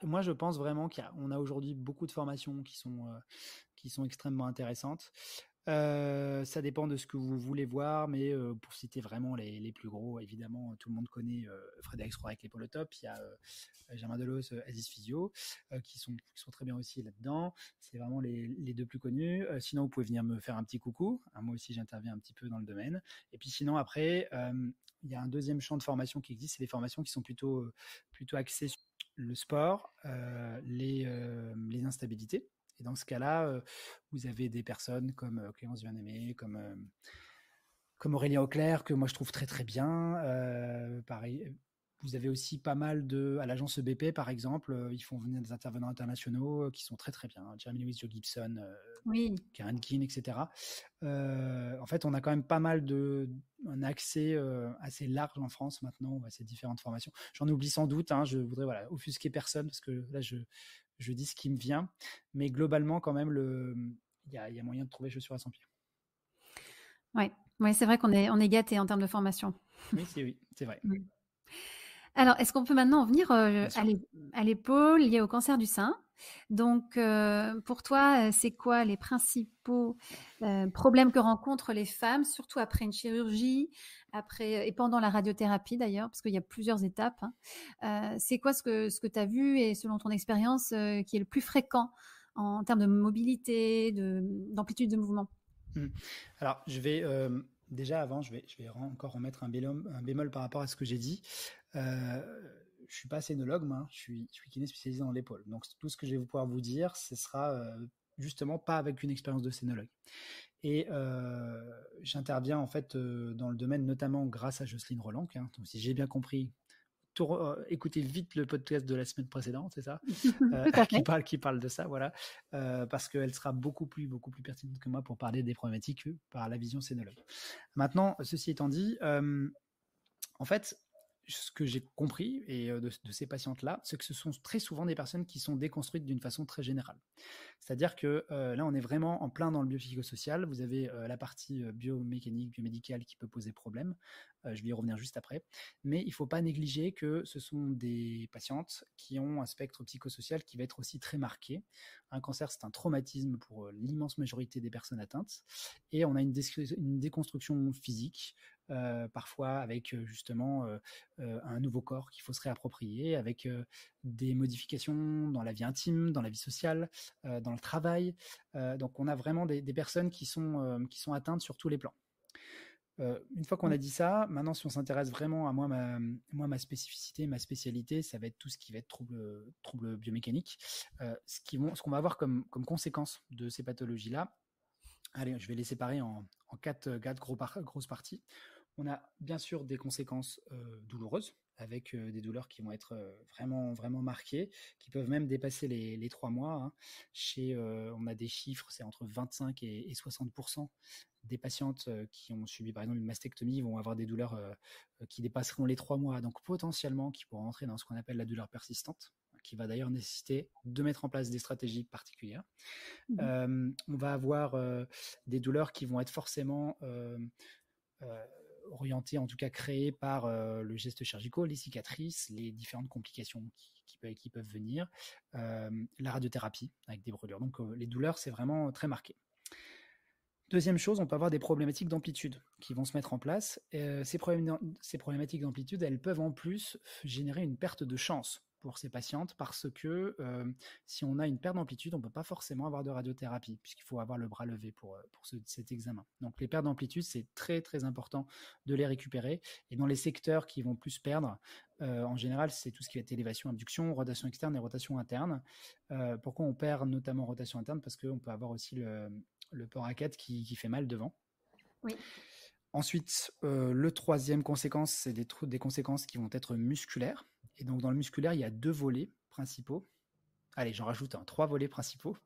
Moi, je pense vraiment qu'on a aujourd'hui beaucoup de formations qui sont extrêmement intéressantes. Ça dépend de ce que vous voulez voir, mais pour citer vraiment les plus gros, évidemment, tout le monde connaît Frédéric Sroy avec l'épaule au top. Il y a Germain Delos, Aziz Physio, qui sont très bien aussi là-dedans. C'est vraiment les deux plus connus. Sinon, vous pouvez venir me faire un petit coucou. Hein, moi aussi, j'interviens un petit peu dans le domaine. Et puis sinon, après, il y a un deuxième champ de formation qui existe. C'est des formations qui sont plutôt axées sur le sport, les instabilités. Et dans ce cas-là, vous avez des personnes comme Clémence Bien-Aimé, comme Aurélien Auclair, que moi je trouve très très bien. Pareil, vous avez aussi pas mal à l'agence EBP par exemple, ils font venir des intervenants internationaux qui sont très très bien. Jeremy Lewis, Joe Gibson, Oui, Karen Keane, etc. En fait, on a quand même pas mal un accès assez large en France maintenant à ces différentes formations. J'en oublie sans doute, hein, je voudrais offusquer personne parce que là je dis ce qui me vient, mais globalement quand même il y a moyen de trouver chaussures à son pied. ouais. Ouais, c'est vrai qu'on est gâtés en termes de formation. Oui, c'est vrai, Mmh. Alors, est-ce qu'on peut maintenant en venir, bien sûr. à l'épaule liée au cancer du sein? Donc, pour toi, c'est quoi les principaux, problèmes que rencontrent les femmes, surtout après une chirurgie, après et pendant la radiothérapie d'ailleurs, parce qu'il y a plusieurs étapes, hein. C'est quoi ce que tu as vu et selon ton expérience, qui est le plus fréquent en termes de mobilité, d'amplitude de mouvement? Mm. Alors, déjà avant, je vais encore remettre un bémol par rapport à ce que j'ai dit. Je suis pas scénologue, moi, hein. Je suis kiné spécialisé dans l'épaule. Donc, tout ce que je vais pouvoir vous dire, ce sera justement pas avec une expérience de scénologue. Et j'interviens en fait dans le domaine notamment grâce à Jocelyne Roland. Hein. Donc, si j'ai bien compris, écoutez vite le podcast de la semaine précédente, c'est ça, Tout à fait. qui parle de ça, voilà, parce qu'elle sera beaucoup plus pertinente que moi pour parler des problématiques par la vision scénologue. Maintenant, ceci étant dit, en fait, ce que j'ai compris et de ces patientes-là, c'est que ce sont très souvent des personnes qui sont déconstruites d'une façon très générale. C'est-à-dire que là, on est vraiment en plein dans le biopsychosocial. Vous avez la partie biomécanique, biomédicale qui peut poser problème. Je vais y revenir juste après. Mais il ne faut pas négliger que ce sont des patientes qui ont un spectre psychosocial qui va être aussi très marqué. Un cancer, c'est un traumatisme pour l'immense majorité des personnes atteintes. Et on a une déconstruction physique, parfois avec justement un nouveau corps qu'il faut se réapproprier, avec des modifications dans la vie intime, dans la vie sociale, dans le travail. Donc on a vraiment des personnes qui sont atteintes sur tous les plans. Une fois qu'on a dit ça, maintenant si on s'intéresse vraiment à ma spécificité, ma spécialité, ça va être tout ce qui va être troubles biomécaniques. Ce qu'on va avoir comme conséquence de ces pathologies-là, allez, je vais les séparer en quatre grosses parties. On a bien sûr des conséquences douloureuses, avec des douleurs qui vont être vraiment, vraiment marquées, qui peuvent même dépasser les 3 mois. Hein. On a des chiffres, c'est entre 25 et 60% des patientes qui ont subi par exemple une mastectomie vont avoir des douleurs qui dépasseront les 3 mois, donc potentiellement qui pourront entrer dans ce qu'on appelle la douleur persistante, qui va d'ailleurs nécessiter de mettre en place des stratégies particulières. On va avoir des douleurs qui vont être forcément orientées, en tout cas créées par le geste chirurgical, les cicatrices, les différentes complications qui peuvent venir, la radiothérapie avec des brûlures. Donc les douleurs, c'est vraiment très marqué. Deuxième chose, on peut avoir des problématiques d'amplitude qui vont se mettre en place. Ces problématiques d'amplitude, elles peuvent en plus générer une perte de chance pour ces patientes parce que si on a une perte d'amplitude, on ne peut pas forcément avoir de radiothérapie puisqu'il faut avoir le bras levé pour cet examen. Donc les pertes d'amplitude, c'est très très important de les récupérer. Et dans les secteurs qui vont plus perdre, en général, c'est tout ce qui va être élévation, abduction, rotation externe et rotation interne. Pourquoi on perd notamment rotation interne? Parce qu'on peut avoir aussi le port A4 qui fait mal devant. Oui. Ensuite, le troisième conséquence, c'est des conséquences qui vont être musculaires. Et donc, dans le musculaire, il y a 2 volets principaux. Allez, j'en rajoute 3 volets principaux.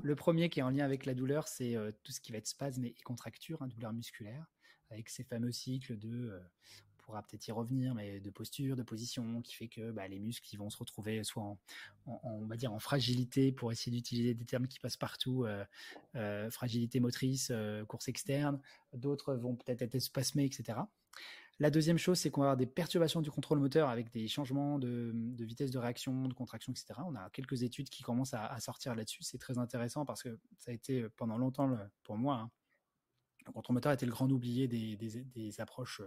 Le premier qui est en lien avec la douleur, c'est tout ce qui va être spasme et contracture, douleur musculaire, avec ces fameux cycles on pourra peut-être y revenir, mais de posture, de position, qui fait que les muscles ils vont se retrouver soit on va dire en fragilité, pour essayer d'utiliser des termes qui passent partout, fragilité motrice, course externe, d'autres vont peut-être être spasmés, etc. La deuxième chose, c'est qu'on va avoir des perturbations du contrôle moteur avec des changements de vitesse de réaction, de contraction, etc. On a quelques études qui commencent à sortir là-dessus. C'est très intéressant parce que ça a été pendant longtemps, pour moi, le contrôle moteur était le grand oublié des approches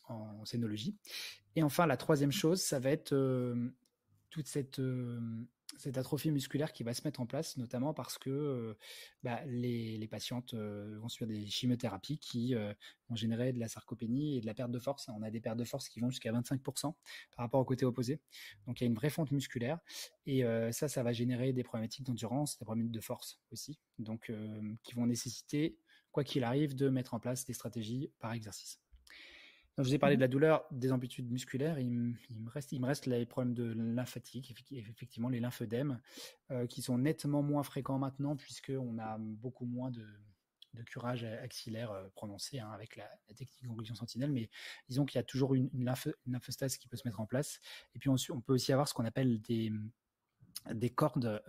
en scénologie. Et enfin, la troisième chose, ça va être toute cette atrophie musculaire qui va se mettre en place, notamment parce que les patientes vont subir des chimiothérapies qui vont générer de la sarcopénie et de la perte de force. On a des pertes de force qui vont jusqu'à 25% par rapport au côté opposé. Donc il y a une vraie fonte musculaire et ça va générer des problématiques d'endurance, des problèmes de force aussi, donc qui vont nécessiter, quoi qu'il arrive, de mettre en place des stratégies par exercice. Donc, je vous ai parlé de la douleur, des amplitudes musculaires. Il me reste les problèmes de lymphatique, effectivement les lymphœdèmes, qui sont nettement moins fréquents maintenant puisqu'on a beaucoup moins de curage axillaire prononcé avec la technique ganglion sentinelle. Mais disons qu'il y a toujours une lymphostase qui peut se mettre en place. Et puis on peut aussi avoir ce qu'on appelle des cordes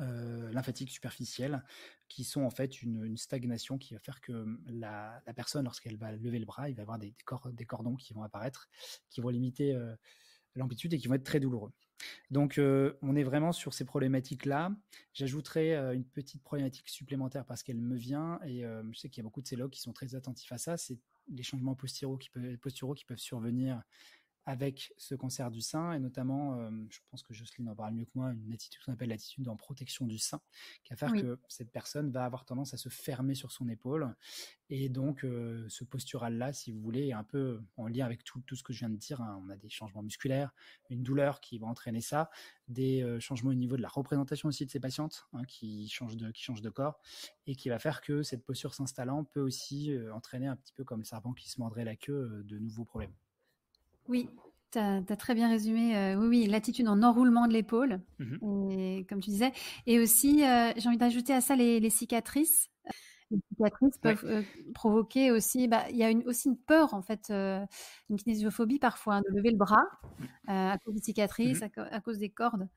lymphatiques superficielles qui sont en fait une stagnation qui va faire que la personne, lorsqu'elle va lever le bras, il va y avoir des cordons qui vont apparaître, qui vont limiter l'amplitude et qui vont être très douloureux. Donc on est vraiment sur ces problématiques-là. J'ajouterai une petite problématique supplémentaire parce qu'elle me vient et je sais qu'il y a beaucoup de célogues qui sont très attentifs à ça, c'est les changements posturaux qui peuvent survenir avec ce cancer du sein, et notamment, je pense que Jocelyne en parle mieux que moi, une attitude qu'on appelle l'attitude en protection du sein, qui va faire que cette personne va avoir tendance à se fermer sur son épaule, et donc ce postural-là, si vous voulez, est un peu en lien avec tout ce que je viens de dire. On a des changements musculaires, une douleur qui va entraîner ça, des changements au niveau de la représentation aussi de ces patientes, qui changent de corps, et qui va faire que cette posture s'installant peut aussi entraîner un petit peu comme le serpent qui se mordrait la queue, de nouveaux problèmes. Oui, Tu as très bien résumé, oui, l'attitude en enroulement de l'épaule Mmh. et comme tu disais et aussi, j'ai envie d'ajouter à ça les cicatrices. Les cicatrices Ouais. peuvent, provoquer aussi, il y a aussi une peur en fait, une kinésiophobie parfois, hein, de lever le bras, à cause des cicatrices, Mmh. à cause des cordes.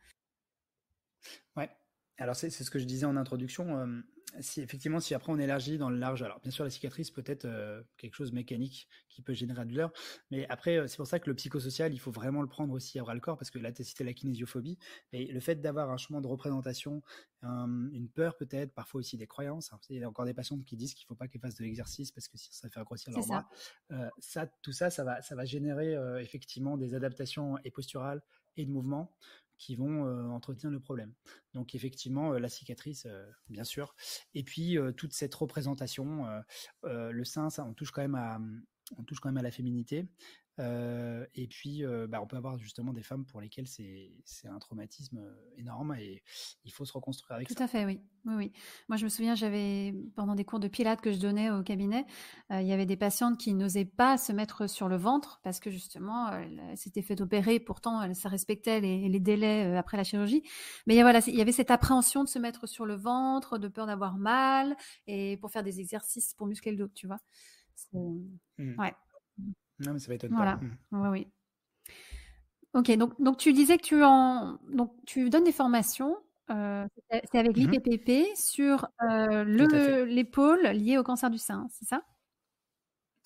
Ouais. Alors c'est ce que je disais en introduction. Si effectivement, si après on élargit dans le large, alors bien sûr la cicatrice peut être quelque chose de mécanique qui peut générer de la douleur, mais après c'est pour ça que le psychosocial, il faut vraiment le prendre aussi à bras le corps parce que là tu as cité la kinésiophobie, et le fait d'avoir un chemin de représentation, une peur peut-être, parfois aussi des croyances. Hein. Il y a encore des patients qui disent qu'il ne faut pas qu'ils fassent de l'exercice parce que sinon ça fait grossir C'est leurs ça. bras. Tout ça, ça va générer effectivement des adaptations et posturales et de mouvements qui vont entretenir le problème. Donc effectivement, la cicatrice, bien sûr. Et puis toute cette représentation, le sein, ça, on touche quand même à la féminité. Et puis, on peut avoir justement des femmes pour lesquelles c'est un traumatisme énorme et il faut se reconstruire avec Tout ça. à fait, oui. Oui, oui. Moi, je me souviens, j'avais pendant des cours de pilates que je donnais au cabinet, il y avait des patientes qui n'osaient pas se mettre sur le ventre parce que justement, elles s'étaient fait opérer. Pourtant, ça respectait les délais, après la chirurgie. Mais voilà, il y avait cette appréhension de se mettre sur le ventre, de peur d'avoir mal et pour faire des exercices pour muscler le dos, tu vois? C'est Mm. ouais. Non, mais ça m'étonne pas. Voilà. Mm. Oui, oui. OK, donc tu disais que tu donnes des formations, c'est avec Mhm. l'IPPP sur, Tout à fait. l'épaule liée au cancer du sein, c'est ça?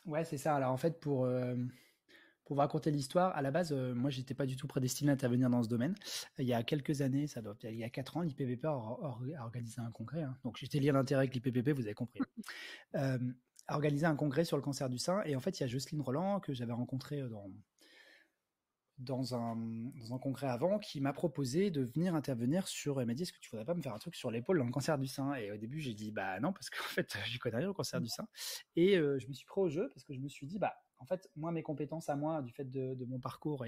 Ouais, c'est ça. Alors en fait, pour vous raconter l'histoire, à la base, moi, j'étais pas du tout prédestiné à intervenir dans ce domaine. Il y a quelques années, il y a 4 ans, l'IPPP a organisé un congrès. Hein. Donc, j'étais lié à l'intérêt avec l'IPPP, vous avez compris. Hein. A organisé un congrès sur le cancer du sein. Et en fait, il y a Jocelyne Roland, que j'avais rencontrée dans un congrès avant, qui m'a proposé de venir intervenir sur. Elle m'a dit, est-ce que tu voudrais pas me faire un truc sur l'épaule dans le cancer du sein? Et au début, j'ai dit, bah non, parce qu'en fait, j'y connais rien au cancer du sein. Et je me suis pris au jeu parce que je me suis dit, bah en fait, moi, mes compétences à moi, du fait de mon parcours,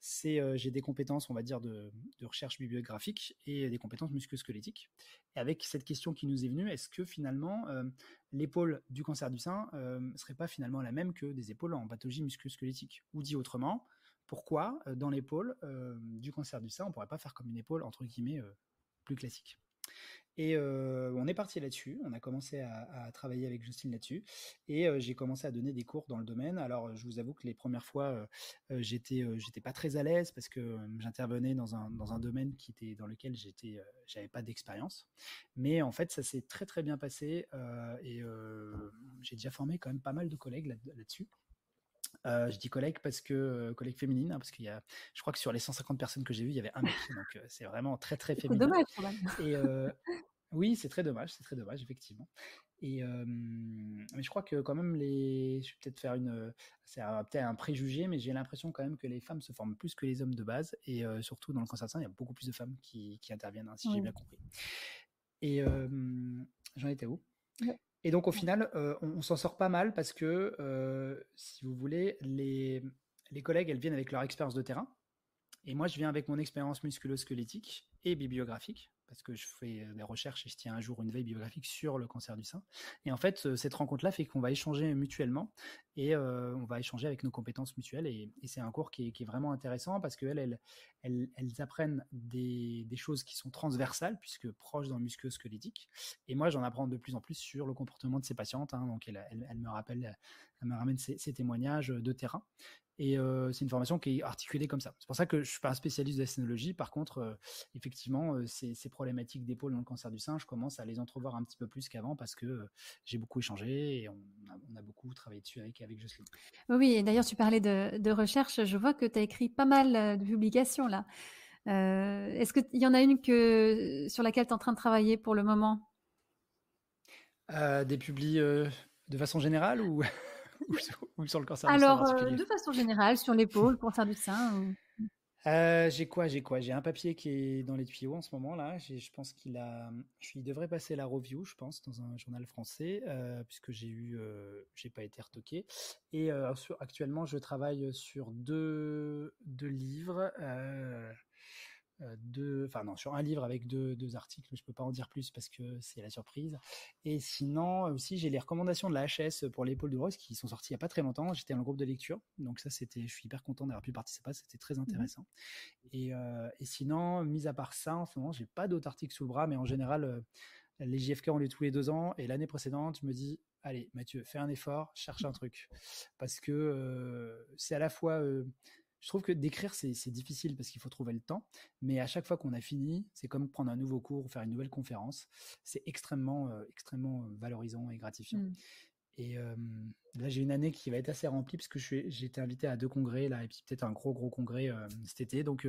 j'ai des compétences, on va dire, de recherche bibliographique et des compétences musculo-squelettiques. Et avec cette question qui nous est venue, est-ce que finalement, l'épaule du cancer du sein ne serait pas finalement la même que des épaules en pathologie musculo-squelettique? Ou dit autrement, pourquoi dans l'épaule du cancer du sein, on ne pourrait pas faire comme une épaule entre guillemets plus classique? Et on est parti là-dessus, on a commencé à travailler avec Justine là-dessus, et j'ai commencé à donner des cours dans le domaine. Alors je vous avoue que les premières fois, j'étais pas très à l'aise parce que j'intervenais dans un domaine dans lequel j'avais pas d'expérience. Mais en fait, ça s'est très très bien passé, et j'ai déjà formé quand même pas mal de collègues là-dessus. Je dis collègues parce que collègues féminines, hein, parce je crois que sur les 150 personnes que j'ai vues, il y avait un mec, donc c'est vraiment très très C'est féminin. dommage quand même. Et oui, c'est très dommage, effectivement. Et mais je crois que quand même je vais peut-être faire c'est peut-être un préjugé, mais j'ai l'impression quand même que les femmes se forment plus que les hommes de base, et surtout dans le cancer du sein, il y a beaucoup plus de femmes qui interviennent, hein, si j'ai Oui. bien compris. Et j'en étais où? Ouais. Et donc au final, on s'en sort pas mal parce que, si vous voulez, les collègues, elles viennent avec leur expérience de terrain. Et moi, je viens avec mon expérience musculo-squelettique et bibliographique, parce que je fais des recherches et je tiens un jour une veille bibliographique sur le cancer du sein. Et en fait, cette rencontre-là fait qu'on va échanger mutuellement, et on va échanger avec nos compétences mutuelles. Et c'est un cours qui est vraiment intéressant parce qu'elles apprennent des choses qui sont transversales, puisque proches dans le musculo-squelettique. Et moi, j'en apprends de plus en plus sur le comportement de ces patientes. Hein. Donc, elle me ramène ses témoignages de terrain. Et c'est une formation qui est articulée comme ça. C'est pour ça que je ne suis pas un spécialiste de la scénologie. Par contre, effectivement, ces problématiques d'épaule dans le cancer du sein, je commence à les entrevoir un petit peu plus qu'avant parce que j'ai beaucoup échangé et on a beaucoup travaillé dessus avec Jocelyne. Oui, oui, et d'ailleurs tu parlais de recherche, je vois que tu as écrit pas mal, de publications là. Est-ce qu'il y en a une sur laquelle tu es en train de travailler pour le moment? Des publis de façon générale ou, ou sur le cancer du sein en Alors, particulier? de façon générale, sur l'épaule, cancer du sein ou J'ai quoi? J'ai un papier qui est dans les tuyaux en ce moment là. Je pense il devrait passer la review, je pense, dans un journal français, puisque j'ai pas été retoqué. Et actuellement, je travaille sur deux livres. sur un livre avec deux articles, je peux pas en dire plus parce que c'est la surprise. Et sinon aussi, j'ai les recommandations de la HS pour l'épaule douloureuse qui sont sorties il y a pas très longtemps. J'étais dans le groupe de lecture, donc ça je suis hyper content d'avoir pu participer, c'était très intéressant. Et sinon, mis à part ça, en ce moment, j'ai pas d'autres articles sous le bras, mais en général, les JFK ont lieu tous les 2 ans, et l'année précédente, je me dis, allez, Mathieu, fais un effort, cherche un truc, parce que c'est à la fois je trouve que d'écrire, c'est difficile parce qu'il faut trouver le temps, mais à chaque fois qu'on a fini, c'est comme prendre un nouveau cours ou faire une nouvelle conférence. C'est extrêmement valorisant et gratifiant. Mmh. Et là, j'ai une année qui va être assez remplie parce que j'ai été invité à 2 congrès là, et puis peut-être un gros congrès cet été. Donc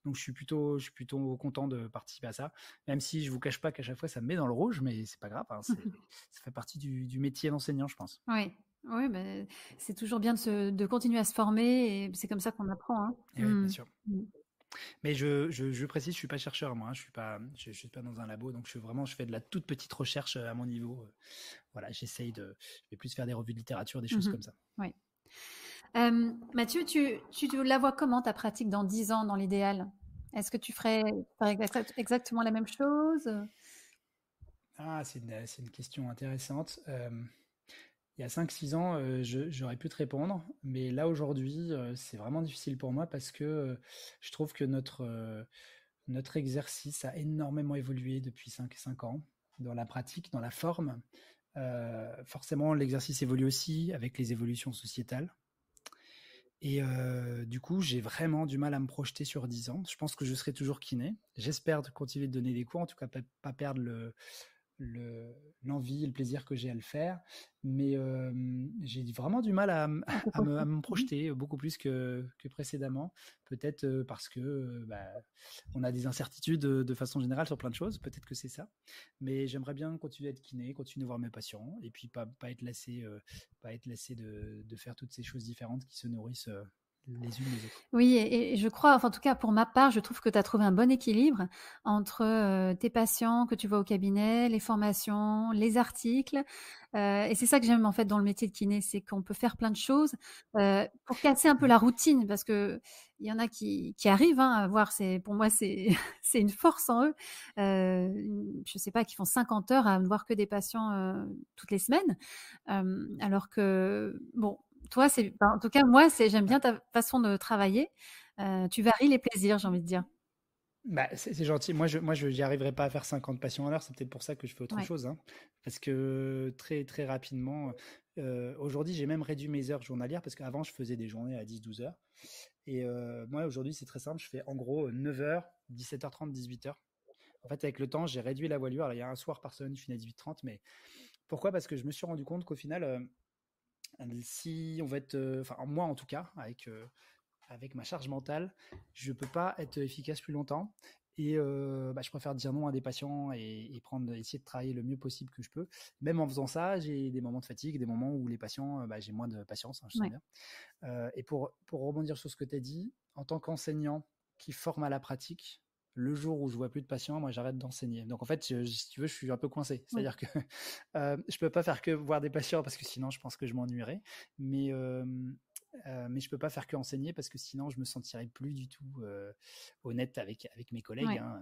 je suis plutôt content de participer à ça. Même si je vous cache pas qu'à chaque fois, ça me met dans le rouge, mais c'est pas grave. Hein, ça fait partie du métier d'enseignant, je pense. Oui, oui, ben, c'est toujours bien de continuer à se former et c'est comme ça qu'on apprend, hein. Et oui, bien Mmh. sûr. Mmh. Mais je précise, je suis pas chercheur, moi. Hein, je suis pas dans un labo, donc je fais de la toute petite recherche à mon niveau. Voilà, je vais plus faire des revues de littérature, des choses Mmh. comme ça. Oui. Mathieu, tu la vois comment ta pratique dans 10 ans, dans l'idéal? Est-ce que tu ferais exactement la même chose? Ah, c'est une question intéressante. Il y a 5 6 ans, j'aurais pu te répondre, mais là aujourd'hui, c'est vraiment difficile pour moi parce que je trouve que notre exercice a énormément évolué depuis 5 ans dans la pratique, dans la forme. Forcément, l'exercice évolue aussi avec les évolutions sociétales. Et du coup, j'ai vraiment du mal à me projeter sur 10 ans. Je pense que je serai toujours kiné. J'espère continuer de donner des cours, en tout cas pas perdre l'envie et le plaisir que j'ai à le faire. Mais j'ai vraiment du mal à me projeter beaucoup plus que précédemment. Peut-être parce que on a des incertitudes de façon générale sur plein de choses. Peut-être que c'est ça. Mais j'aimerais bien continuer à être kiné, continuer à voir mes patients et puis pas être lassé, de faire toutes ces choses différentes qui se nourrissent les unes les autres. Oui, et je crois, enfin, en tout cas pour ma part, je trouve que tu as trouvé un bon équilibre entre tes patients que tu vois au cabinet, les formations, les articles. Et c'est ça que j'aime en fait dans le métier de kiné, c'est qu'on peut faire plein de choses pour casser un peu la routine, parce que il y en a qui arrivent à voir. Pour moi, c'est c'est une force en eux. Je sais pas, qui font 50 heures à ne voir que des patients toutes les semaines, alors que bon. Toi, en tout cas, moi, j'aime bien ta façon de travailler. Tu varies les plaisirs, j'ai envie de dire. C'est gentil. Moi, je n'y arriverai pas à faire 50 patients à l'heure. C'est peut-être pour ça que je fais autre Ouais. chose. Hein. Parce que très rapidement, aujourd'hui, j'ai même réduit mes heures journalières parce qu'avant, je faisais des journées à 10 12 heures. Et moi, aujourd'hui, c'est très simple. Je fais en gros 9 heures, 17h30, 18h. En fait, avec le temps, j'ai réduit la voilure. Alors, il y a un soir par semaine, je finis à 18h30. Mais pourquoi? Parce que je me suis rendu compte qu'au final, si on va être, enfin, moi en tout cas, avec ma charge mentale, je peux pas être efficace plus longtemps. Et je préfère dire non à des patients et essayer de travailler le mieux possible que je peux. Même en faisant ça, j'ai des moments de fatigue, des moments où les patients, j'ai moins de patience, hein, je sens Ouais. bien. Et pour rebondir sur ce que tu as dit, en tant qu'enseignant qui forme à la pratique, le jour où je vois plus de patients, moi j'arrête d'enseigner. Donc en fait, si tu veux, je suis un peu coincé. Oui. C'est-à-dire que je peux pas faire que voir des patients parce que sinon je pense que je m'ennuierais. Mais je peux pas faire que enseigner parce que sinon je me sentirais plus du tout honnête avec mes collègues. Ouais. Hein.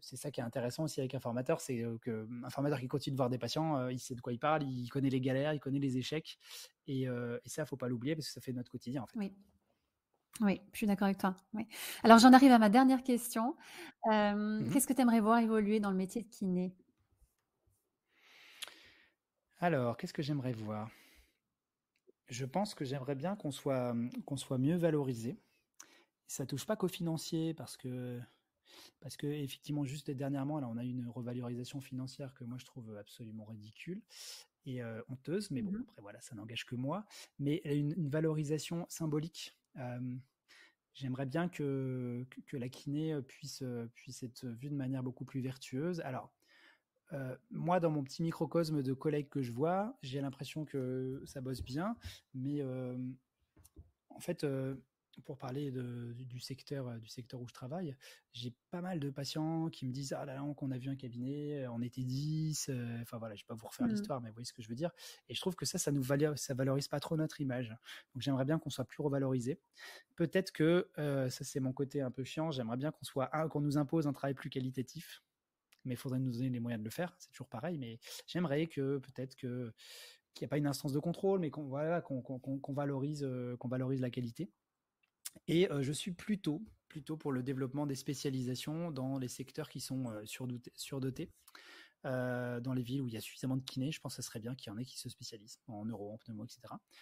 C'est ça qui est intéressant aussi avec un formateur, c'est qu'un formateur qui continue de voir des patients, il sait de quoi il parle, il connaît les galères, il connaît les échecs, et ça faut pas l'oublier parce que ça fait notre quotidien en fait. Oui. Oui, je suis d'accord avec toi. Oui. Alors, j'en arrive à ma dernière question. Mhm. Qu'est-ce que tu aimerais voir évoluer dans le métier de kiné? Alors, qu'est-ce que j'aimerais voir? Je pense que j'aimerais bien qu'on soit mieux valorisé. Ça touche pas qu'au financier parce que effectivement juste dernièrement là on a eu une revalorisation financière que moi je trouve absolument ridicule et honteuse, mais bon Mhm. après voilà ça n'engage que moi, mais une valorisation symbolique. J'aimerais bien que la kiné puisse être vue de manière beaucoup plus vertueuse. Alors moi, dans mon petit microcosme de collègues que je vois, j'ai l'impression que ça bosse bien, mais en fait, pour parler du secteur où je travaille, j'ai pas mal de patients qui me disent ah là là, qu'on a vu un cabinet, on était 10, enfin voilà, je vais pas vous refaire l'histoire, mais vous voyez ce que je veux dire. Et je trouve que ça valorise pas trop notre image. Donc j'aimerais bien qu'on soit plus revalorisé. Peut-être que ça c'est mon côté un peu chiant. J'aimerais bien qu'on nous impose un travail plus qualitatif, mais il faudrait nous donner les moyens de le faire. C'est toujours pareil, mais j'aimerais que peut-être qu'il n'y a pas une instance de contrôle, mais qu'on valorise la qualité. Et je suis plutôt pour le développement des spécialisations dans les secteurs qui sont surdotés. Dans les villes où il y a suffisamment de kinés, je pense que ça serait bien qu'il y en ait qui se spécialisent en neuro, en pneumo, etc.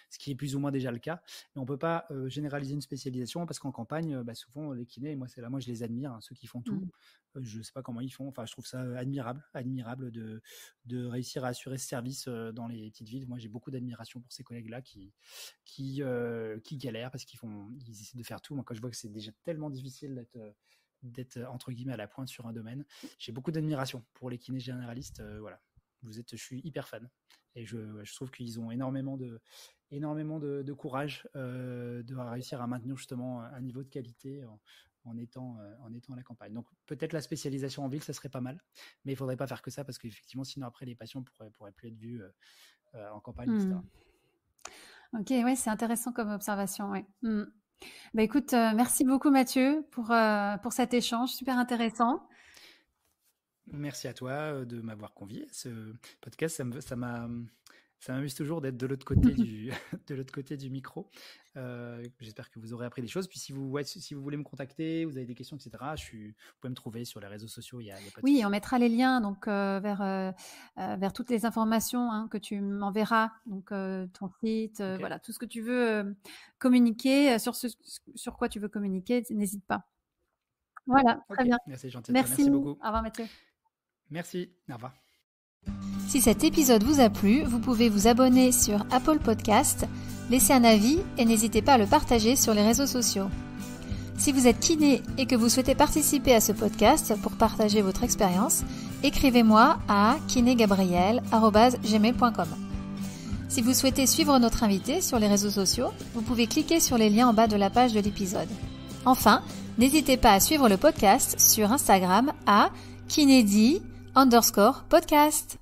Ce qui est plus ou moins déjà le cas. Mais on ne peut pas généraliser une spécialisation parce qu'en campagne, souvent les kinés, moi je les admire, hein, ceux qui font tout. Je ne sais pas comment ils font. Enfin, je trouve ça admirable de réussir à assurer ce service dans les petites villes. Moi, j'ai beaucoup d'admiration pour ces collègues-là qui galèrent parce qu'ils essaient de faire tout. Moi, quand je vois que c'est déjà tellement difficile d'être entre guillemets à la pointe sur un domaine, j'ai beaucoup d'admiration pour les kinés généralistes. Voilà, je suis hyper fan et je trouve qu'ils ont énormément de courage de réussir à maintenir justement un niveau de qualité en étant à la campagne. Donc peut-être la spécialisation en ville, ça serait pas mal, mais il faudrait pas faire que ça parce qu'effectivement sinon après les patients pourraient plus être vus en campagne, etc. Ok, ouais, c'est intéressant comme observation, ouais. Bah écoute, merci beaucoup Mathieu pour cet échange super intéressant. Merci à toi de m'avoir convié à ce podcast. Ça m'amuse toujours d'être de l'autre côté du micro. J'espère que vous aurez appris des choses. Puis si vous voulez me contacter, vous avez des questions, etc., vous pouvez me trouver sur les réseaux sociaux. Il y a pas de oui, on mettra les liens donc vers toutes les informations que tu m'enverras, donc ton site, okay. Voilà, tout ce que tu veux communiquer, sur quoi tu veux communiquer, n'hésite pas. Voilà, très bien. Merci, gentil. Merci beaucoup. Au revoir Mathieu. Merci, au revoir. Si cet épisode vous a plu, vous pouvez vous abonner sur Apple Podcast, laisser un avis et n'hésitez pas à le partager sur les réseaux sociaux. Si vous êtes kiné et que vous souhaitez participer à ce podcast pour partager votre expérience, écrivez-moi à kinégabriel@gmail.com. Si vous souhaitez suivre notre invité sur les réseaux sociaux, vous pouvez cliquer sur les liens en bas de la page de l'épisode. Enfin, n'hésitez pas à suivre le podcast sur Instagram à kinédi_podcast.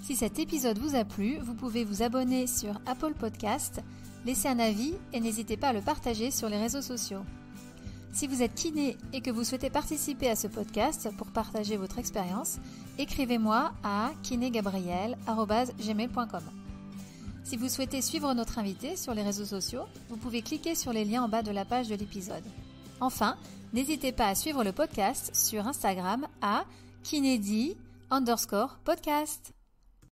Si cet épisode vous a plu, vous pouvez vous abonner sur Apple Podcast, laisser un avis et n'hésitez pas à le partager sur les réseaux sociaux. Si vous êtes kiné et que vous souhaitez participer à ce podcast pour partager votre expérience, écrivez-moi à kinégabriel@gmail.com. Si vous souhaitez suivre notre invité sur les réseaux sociaux, vous pouvez cliquer sur les liens en bas de la page de l'épisode. Enfin, n'hésitez pas à suivre le podcast sur Instagram à kinédi_podcast.